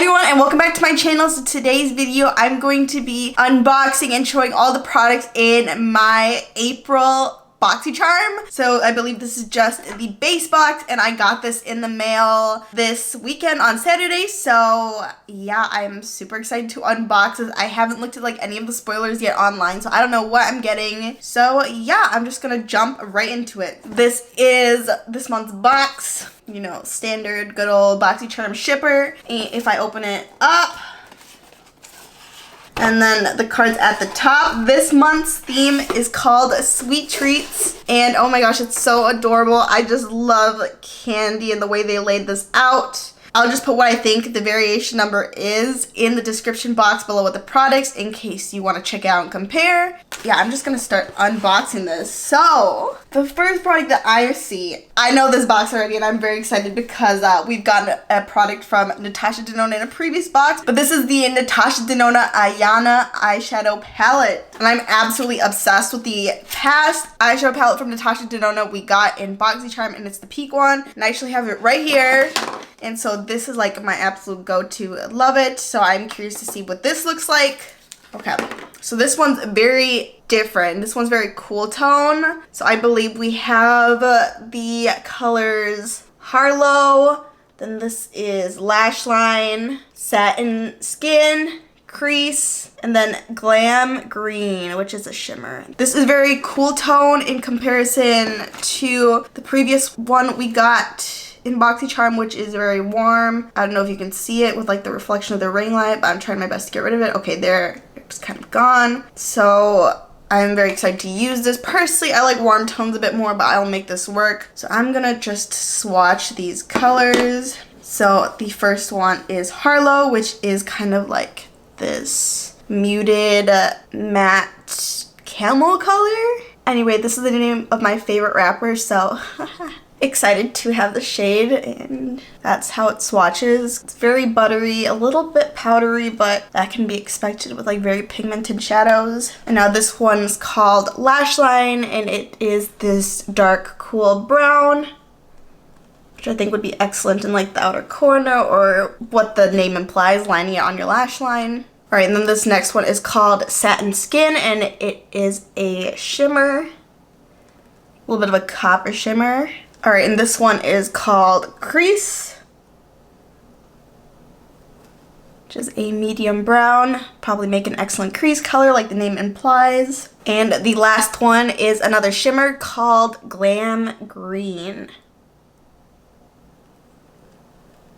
everyone and welcome back to my channel. So today's video I'm going to be unboxing and showing all the products in my April BoxyCharm. So I believe this is just the base box and I got this in the mail this weekend on Saturday. So yeah, I'm super excited to unbox this. I haven't looked at like any of the spoilers yet online, so I don't know what I'm getting. So yeah, I'm just gonna jump right into it. This is this month's box. You know, standard good old BoxyCharm shipper. And if I open it up, and then the cards at the top. This month's theme is called Sweet Treats. And oh my gosh, it's so adorable. I just love candy and the way they laid this out. I'll just put what I think the variation number is in the description box below with the products in case you want to check out and compare. Yeah, I'm just going to start unboxing this. So, the first product that I see, I know this box already and I'm very excited because we've gotten a product from Natasha Denona in a previous box. But this is the Natasha Denona Ayana eyeshadow palette. And I'm absolutely obsessed with the past eyeshadow palette from Natasha Denona we got in BoxyCharm, and it's the pink one. And I actually have it right here. And so this is like my absolute go-to. Love it. So I'm curious to see what this looks like. Okay, so this one's very different. This one's very cool tone. So I believe we have the colors Harlow, then this is Lash Line, Satin Skin, Crease, and then Glam Green, which is a shimmer. This is very cool tone in comparison to the previous one we got in BoxyCharm, which is very warm. I don't know if you can see it with like the reflection of the ring light, but I'm trying my best to get rid of it. Okay, there, it's kind of gone. So I'm very excited to use this. Personally, I like warm tones a bit more, but I'll make this work. So I'm gonna just swatch these colors. So the first one is Harlow, which is kind of like this muted matte camel color. Anyway, this is the name of my favorite rapper, so excited to have the shade, and that's how it swatches. It's very buttery, a little bit powdery, but that can be expected with like very pigmented shadows. And now this one's called Lash Line, and it is this dark cool brown, which I think would be excellent in like the outer corner, or what the name implies, lining it on your lash line. All right, and then this next one is called Satin Skin, and it is a shimmer, a little bit of a copper shimmer. All right, and this one is called Crease, which is a medium brown. Probably make an excellent crease color like the name implies. And the last one is another shimmer called Glam Green.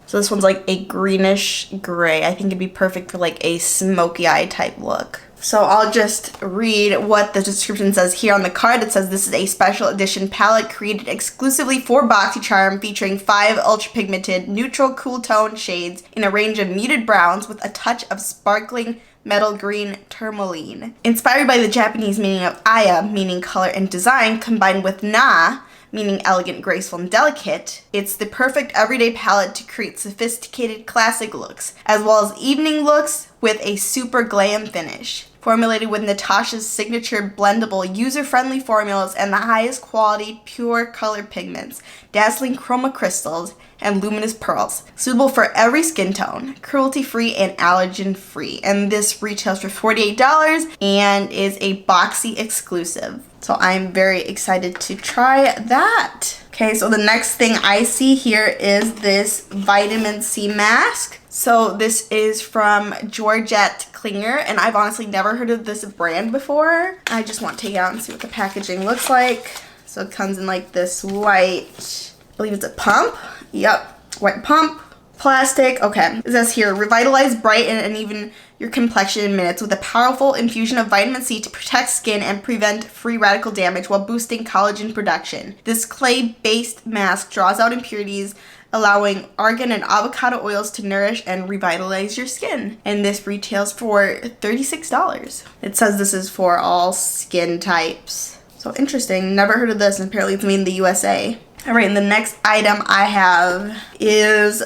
So this one's like a greenish gray. I think it'd be perfect for like a smoky eye type look. So I'll just read what the description says here on the card. It says this is a special edition palette created exclusively for BoxyCharm, featuring 5 ultra pigmented neutral cool tone shades in a range of muted browns with a touch of sparkling metal green tourmaline. Inspired by the Japanese meaning of Aya, meaning color and design, combined with Na, meaning elegant, graceful, and delicate, it's the perfect everyday palette to create sophisticated classic looks, as well as evening looks with a super glam finish. Formulated with Natasha's signature blendable, user-friendly formulas and the highest quality pure color pigments, dazzling chroma crystals, and luminous pearls. Suitable for every skin tone, cruelty-free and allergen-free. And this retails for $48 and is a Boxy exclusive. So I'm very excited to try that. Okay, so the next thing I see here is this vitamin C mask. So this is from Georgette Klinger, and I've honestly never heard of this brand before. I just want to take it out and see what the packaging looks like. So it comes in like this white, I believe it's a pump. Yep, white pump, plastic. Okay, it says here, revitalize, brighten, and even your complexion in minutes with a powerful infusion of vitamin C to protect skin and prevent free radical damage while boosting collagen production. This clay-based mask draws out impurities, allowing argan and avocado oils to nourish and revitalize your skin. And this retails for $36. It says this is for all skin types. So interesting, never heard of this, and apparently it's made in the USA. Alright, and the next item I have is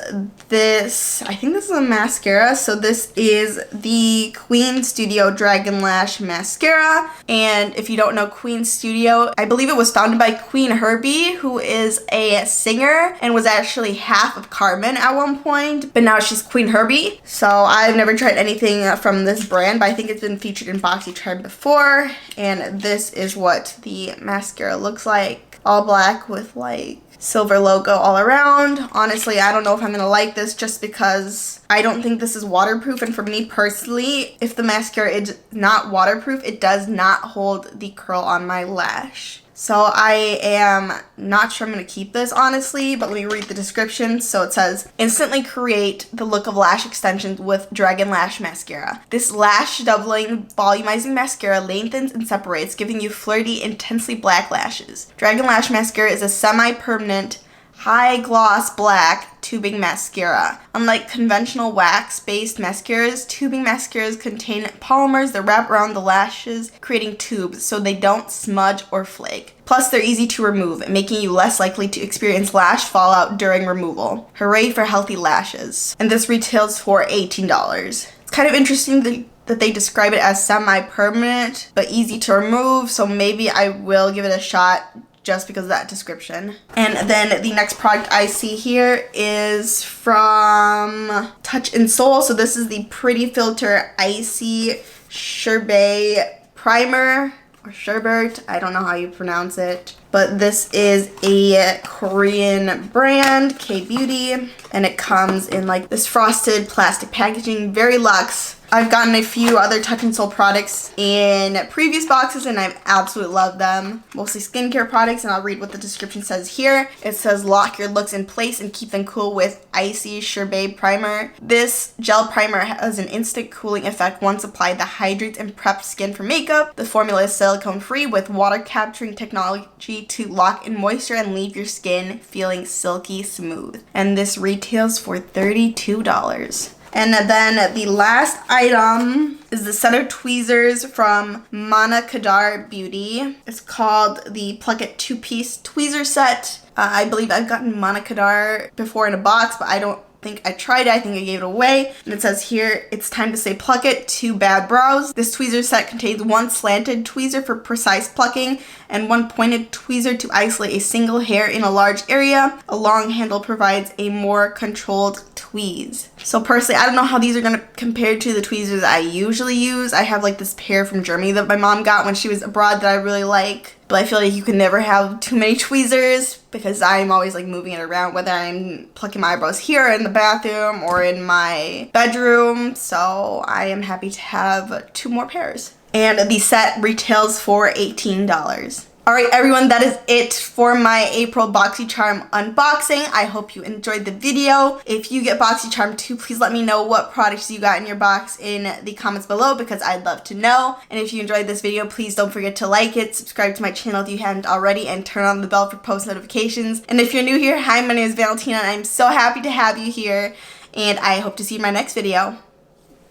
this. I think this is a mascara. So this is the Qveen Studio Dragonlash Mascara. And if you don't know Qveen Studio, I believe it was founded by Queen Herbie, who is a singer and was actually half of Carmen at one point. But now she's Queen Herbie. So I've never tried anything from this brand, but I think it's been featured in BoxyCharm before. And this is what the mascara looks like. All black with like silver logo all around. Honestly, I don't know if I'm gonna like this just because I don't think this is waterproof, and for me personally, if the mascara is not waterproof, it does not hold the curl on my lash. So I am not sure I'm going to keep this, honestly, but let me read the description. So it says, instantly create the look of lash extensions with Dragonlash Mascara. This lash doubling, volumizing mascara lengthens and separates, giving you flirty, intensely black lashes. Dragonlash Mascara is a semi-permanent, high gloss black tubing mascara. Unlike conventional wax-based mascaras, tubing mascaras contain polymers that wrap around the lashes, creating tubes so they don't smudge or flake. Plus, they're easy to remove, making you less likely to experience lash fallout during removal. Hooray for healthy lashes. And this retails for $18. It's kind of interesting that they describe it as semi-permanent, but easy to remove, so maybe I will give it a shot just because of that description. And then the next product I see here is from Touch in Soul. So this is the Pretty Filter Icy Sherbet Primer, or Sherbet, I don't know how you pronounce it. But this is a Korean brand, K-Beauty, and it comes in like this frosted plastic packaging, very luxe. I've gotten a few other Touch in Soul products in previous boxes and I've absolutely loved them. Mostly skincare products, and I'll read what the description says here. It says, lock your looks in place and keep them cool with Icy Sherbet Primer. This gel primer has an instant cooling effect once applied that hydrates and preps skin for makeup. The formula is silicone free with water capturing technology to lock in moisture and leave your skin feeling silky smooth. And this retails for $32. And then the last item is the set of tweezers from Manna Kadar Beauty. It's called the Pluck 2-piece tweezer set. I believe I've gotten Manna Kadar before in a box, but I don't think I tried it. I think I gave it away. And it says here, it's time to say pluck it to bad brows. This tweezer set contains one slanted tweezer for precise plucking and one pointed tweezer to isolate a single hair in a large area. A long handle provides a more controlled tweeze. So personally, I don't know how these are going to compare to the tweezers I usually use. I have like this pair from Germany that my mom got when she was abroad that I really like. But I feel like you can never have too many tweezers because I'm always like moving it around, whether I'm plucking my eyebrows here in the bathroom or in my bedroom. So I am happy to have 2 more pairs. And the set retails for $18. Alright everyone, that is it for my April BoxyCharm unboxing. I hope you enjoyed the video. If you get BoxyCharm too, please let me know what products you got in your box in the comments below because I'd love to know. And if you enjoyed this video, please don't forget to like it, subscribe to my channel if you haven't already, and turn on the bell for post notifications. And if you're new here, hi, my name is Valentina and I'm so happy to have you here. And I hope to see you in my next video.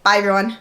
Bye everyone.